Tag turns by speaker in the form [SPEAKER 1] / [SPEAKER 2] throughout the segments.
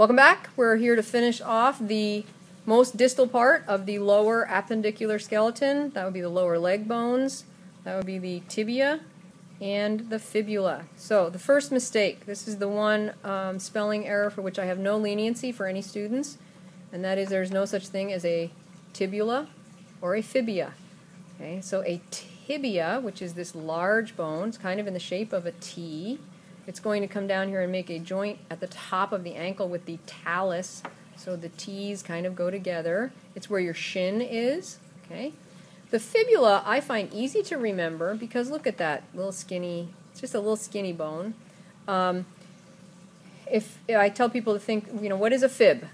[SPEAKER 1] Welcome back. We're here to finish off the most distal part of the lower appendicular skeleton. That would be the lower leg bones. That would be the tibia and the fibula. So the first mistake, this is the one spelling error for which I have no leniency for any students, and that is there's no such thing as a tibula or a fibia. Okay, so a tibia, which is this large bone, it's kind of in the shape of a T. It's going to come down here and make a joint at the top of the ankle with the talus, so the T's kind of go together. It's where your shin is. Okay. The fibula I find easy to remember because look at that little skinny, it's just a little skinny bone. If I tell people to think, what is a fib?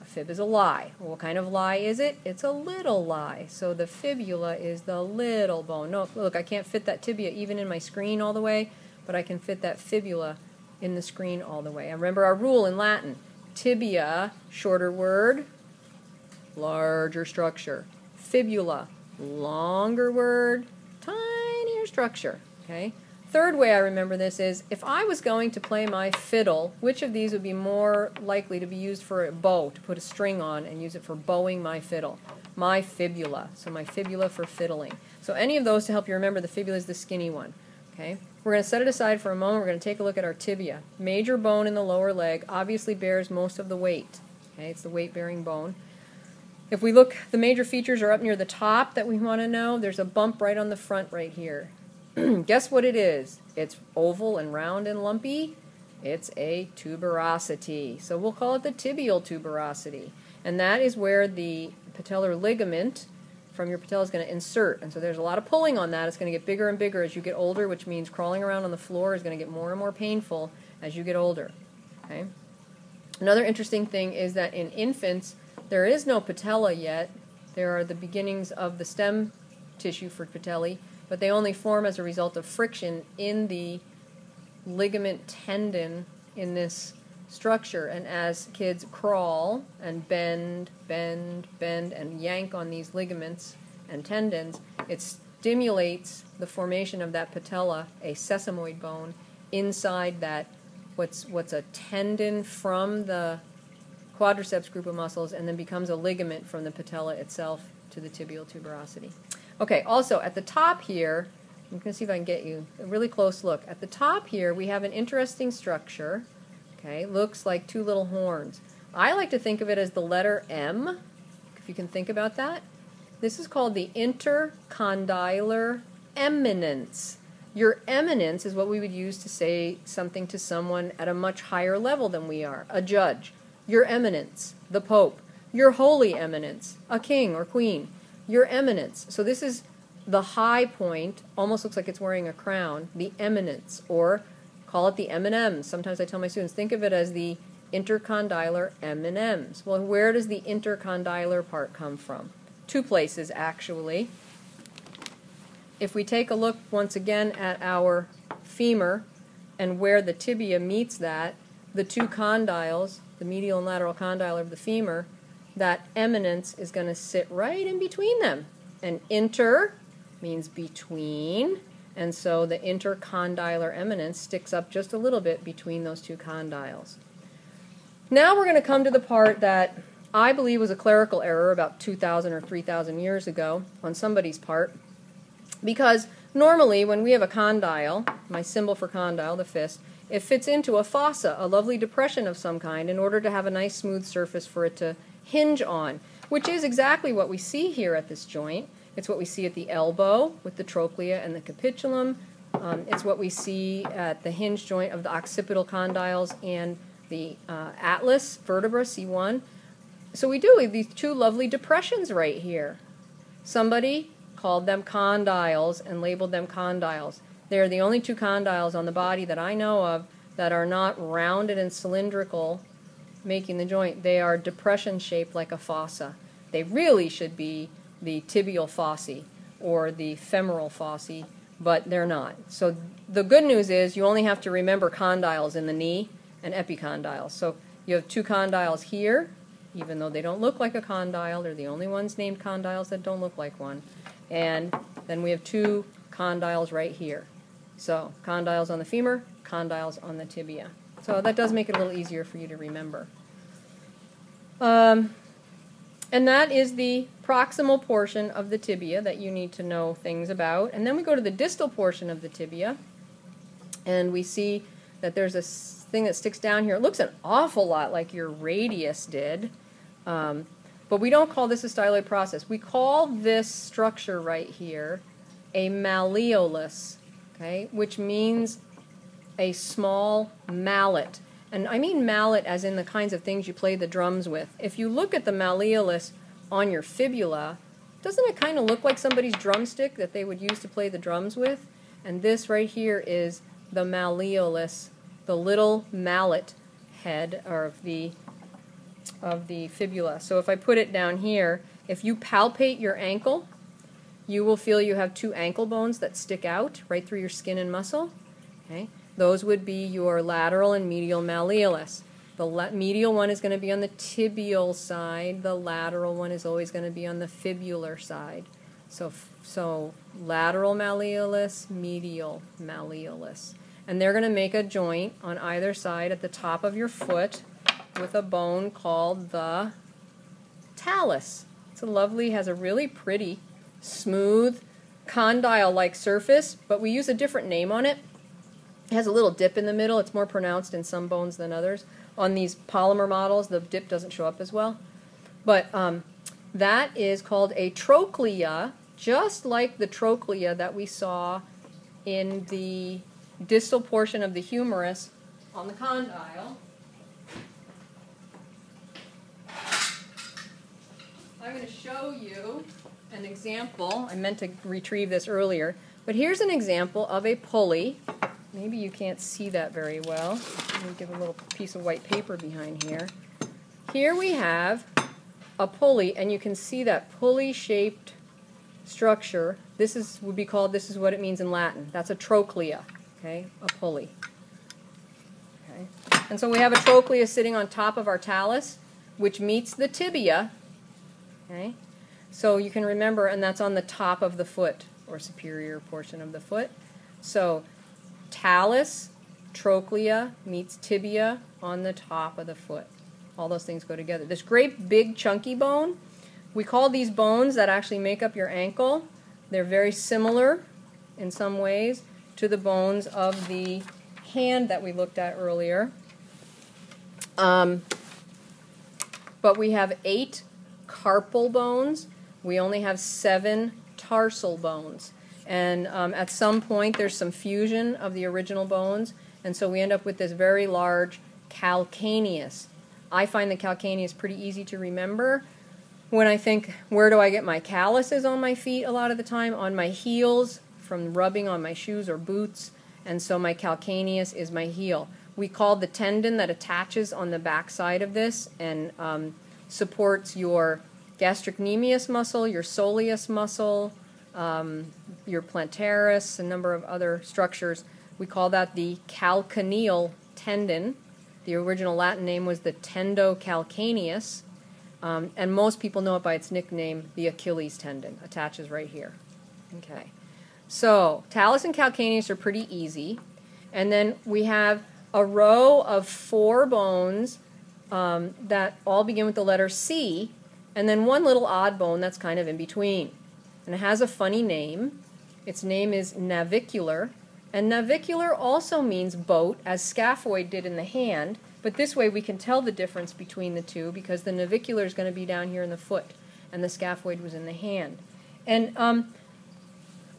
[SPEAKER 1] A fib is a lie. Well, what kind of lie is it? It's a little lie. So the fibula is the little bone. No, look, I can't fit that tibia even in my screen all the way, but I can fit that fibula in the screen all the way. And remember our rule in Latin. Tibia, shorter word, larger structure. Fibula, longer word, tinier structure. Okay. Third way I remember this is, if I was going to play my fiddle, which of these would be more likely to be used for a bow, to put a string on and use it for bowing my fiddle? My fibula. So my fibula for fiddling. So any of those to help you remember, the fibula is the skinny one. Okay. We're going to set it aside for a moment. We're going to take a look at our tibia. Major bone in the lower leg, obviously bears most of the weight. Okay, it's the weight-bearing bone. If we look, the major features are up near the top that we want to know. There's a bump right on the front right here. Guess what it is? It's oval and round and lumpy. It's a tuberosity. So we'll call it the tibial tuberosity. And that is where the patellar ligament from your patella is going to insert, and so there's a lot of pulling on that. It's going to get bigger and bigger as you get older, which means crawling around on the floor is going to get more and more painful as you get older. Okay. Another interesting thing is that in infants there is no patella yet. There are the beginnings of the stem tissue for patellae, but they only form as a result of friction in the ligament tendon in this structure, and as kids crawl and bend and yank on these ligaments and tendons, it stimulates the formation of that patella, a sesamoid bone, inside that what's a tendon from the quadriceps group of muscles, and then becomes a ligament from the patella itself to the tibial tuberosity. Okay, also at the top here, I'm going to see if I can get you a really close look. At the top here we have an interesting structure. Okay, looks like two little horns. I like to think of it as the letter M, if you can think about that. This is called the intercondylar eminence. Your eminence is what we would use to say something to someone at a much higher level than we are, a judge. Your eminence, the Pope. Your holy eminence, a king or queen. Your eminence. So this is the high point, almost looks like it's wearing a crown, the eminence, or call it the M&Ms. Sometimes I tell my students, think of it as the intercondylar M&Ms. Well, where does the intercondylar part come from? Two places, actually. If we take a look once again at our femur and where the tibia meets that, the two condyles, the medial and lateral condyle of the femur, that eminence is going to sit right in between them. And inter means between, and so the intercondylar eminence sticks up just a little bit between those two condyles. Now we're going to come to the part that I believe was a clerical error about 2,000 or 3,000 years ago on somebody's part, because normally when we have a condyle, my symbol for condyle, the fist, it fits into a fossa, a lovely depression of some kind, in order to have a nice smooth surface for it to hinge on, which is exactly what we see here at this joint. It's what we see at the elbow with the trochlea and the capitulum. It's what we see at the hinge joint of the occipital condyles and the atlas vertebra, C1. So we do have these two lovely depressions right here. Somebody called them condyles and labeled them condyles. They're the only two condyles on the body that I know of that are not rounded and cylindrical, making the joint. They are depression shaped like a fossa. They really should be the tibial fossae or the femoral fossae, but they're not. So the good news is you only have to remember condyles in the knee and epicondyles. So you have two condyles here, even though they don't look like a condyle. They're the only ones named condyles that don't look like one. And then we have two condyles right here. So condyles on the femur, condyles on the tibia. So that does make it a little easier for you to remember. And that is the proximal portion of the tibia that you need to know things about. And then we go to the distal portion of the tibia, and we see that there's a thing that sticks down here. It looks an awful lot like your radius did, but we don't call this a styloid process. We call this structure right here a malleolus, okay, which means a small mallet. And I mean mallet as in the kinds of things you play the drums with. If you look at the malleolus on your fibula, doesn't it kind of look like somebody's drumstick that they would use to play the drums with? And this right here is the malleolus, the little mallet head of the fibula. So if I put it down here, if you palpate your ankle, you will feel you have two ankle bones that stick out right through your skin and muscle. Okay? Those would be your lateral and medial malleolus. The medial one is going to be on the tibial side. The lateral one is always going to be on the fibular side. So lateral malleolus, medial malleolus. And they're going to make a joint on either side at the top of your foot with a bone called the talus. It's a lovely, has a really pretty, smooth, condyle-like surface, but we use a different name on it. It has a little dip in the middle. It's more pronounced in some bones than others. On these polymer models, the dip doesn't show up as well. But that is called a trochlea, just like the trochlea that we saw in the distal portion of the humerus on the condyle. I'm going to show you an example. I meant to retrieve this earlier, but here's an example of a pulley. Maybe you can't see that very well. Let me give a little piece of white paper behind here. Here we have a pulley, and you can see that pulley-shaped structure. This is what it means in Latin. That's a trochlea, okay, a pulley. Okay. And so we have a trochlea sitting on top of our talus, which meets the tibia. Okay. So you can remember, and that's on the top of the foot, or superior portion of the foot. So talus, trochlea meets tibia on the top of the foot. All those things go together. This great big chunky bone, we call these bones that actually make up your ankle. They're very similar in some ways to the bones of the hand that we looked at earlier. But we have 8 carpal bones. We only have 7 tarsal bones. And at some point there's some fusion of the original bones, and so we end up with this very large calcaneus. I find the calcaneus pretty easy to remember. When I think, where do I get my calluses on my feet a lot of the time? On my heels, from rubbing on my shoes or boots, and so my calcaneus is my heel. We call the tendon that attaches on the back side of this and supports your gastrocnemius muscle, your soleus muscle, your plantaris, a number of other structures. We call that the calcaneal tendon. The original Latin name was the tendo calcaneus, and most people know it by its nickname, the Achilles tendon. Attaches right here. Okay, so Talus and Calcaneus are pretty easy, and then we have a row of 4 bones that all begin with the letter C, and then one little odd bone that's kind of in between. And it has a funny name. Its name is navicular. And navicular also means boat, as scaphoid did in the hand. But this way we can tell the difference between the two because the navicular is going to be down here in the foot, and the scaphoid was in the hand. And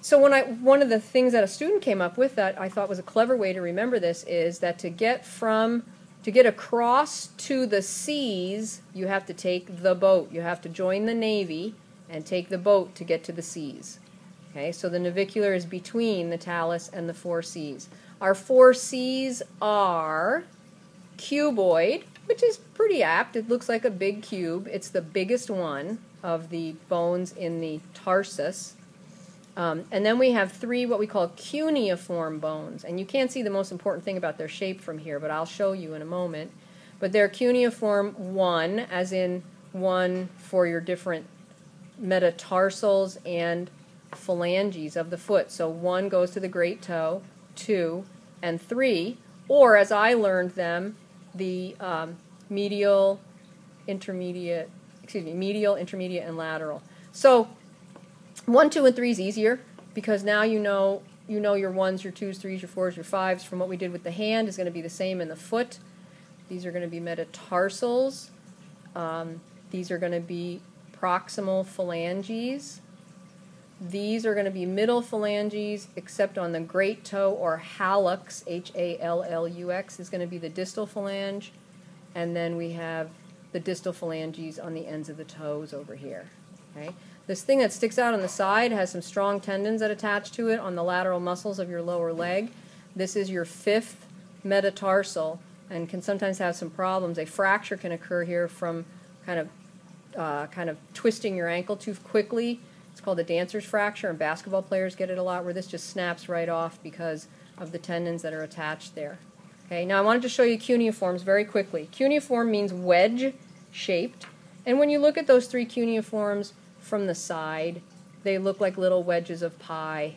[SPEAKER 1] so one of the things that a student came up with that I thought was a clever way to remember this is that to get across to the seas, you have to take the boat. You have to join the Navy and take the boat to get to the seas. Okay, so the navicular is between the talus and the 4 C's. Our 4 C's are cuboid, which is pretty apt. It looks like a big cube. It's the biggest one of the bones in the tarsus. And then we have 3 what we call cuneiform bones. And you can't see the most important thing about their shape from here, but I'll show you in a moment. But they're cuneiform 1, as in 1 for your different metatarsals and phalanges of the foot. So 1 goes to the great toe, 2, and 3, or as I learned them, the medial intermediate, medial, intermediate, and lateral. So 1, 2, and 3 is easier because now you know your 1s, your 2s, 3s, your 4s, your 5s from what we did with the hand is going to be the same in the foot. These are going to be metatarsals. These are going to be proximal phalanges. These are going to be middle phalanges, except on the great toe or hallux, H-A-L-L-U-X, is going to be the distal phalange. And then we have the distal phalanges on the ends of the toes over here. Okay? This thing that sticks out on the side has some strong tendons that attach to it on the lateral muscles of your lower leg. This is your 5th metatarsal and can sometimes have some problems. A fracture can occur here from kind of twisting your ankle too quickly. It's called a dancer's fracture, and basketball players get it a lot, where this just snaps right off because of the tendons that are attached there. Okay, now I wanted to show you cuneiforms very quickly. Cuneiform means wedge-shaped, and when you look at those 3 cuneiforms from the side, they look like little wedges of pie.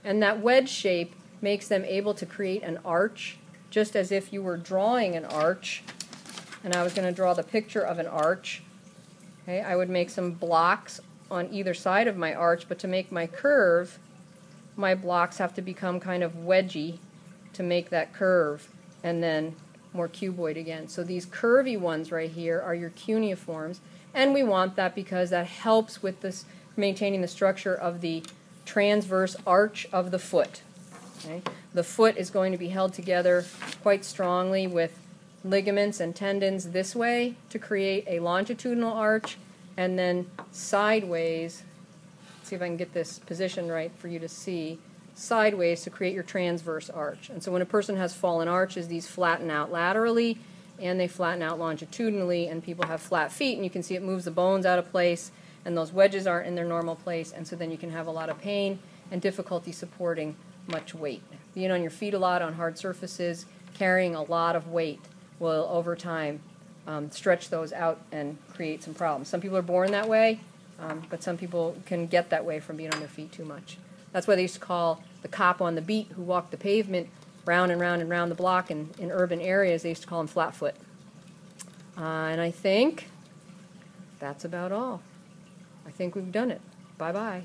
[SPEAKER 1] And that wedge shape makes them able to create an arch, just as if you were drawing an arch. And I was going to draw the picture of an arch. Okay, I would make some blocks on either side of my arch, but to make my curve, my blocks have to become kind of wedgy to make that curve, and then more cuboid again. So these curvy ones right here are your cuneiforms, and we want that because that helps with this maintaining the structure of the transverse arch of the foot. Okay? The foot is going to be held together quite strongly with ligaments and tendons this way to create a longitudinal arch, and then sideways, see if I can get this position right for you to see, sideways to create your transverse arch. And so when a person has fallen arches, these flatten out laterally and they flatten out longitudinally, and people have flat feet, and you can see it moves the bones out of place, and those wedges aren't in their normal place, and so then you can have a lot of pain and difficulty supporting much weight. Being on your feet a lot on hard surfaces, carrying a lot of weight will, over time, stretch those out and create some problems. Some people are born that way, but some people can get that way from being on their feet too much. That's why they used to call the cop on the beat who walked the pavement round and round and round the block in urban areas, they used to call him flatfoot. And I think that's about all. I think we've done it. Bye-bye.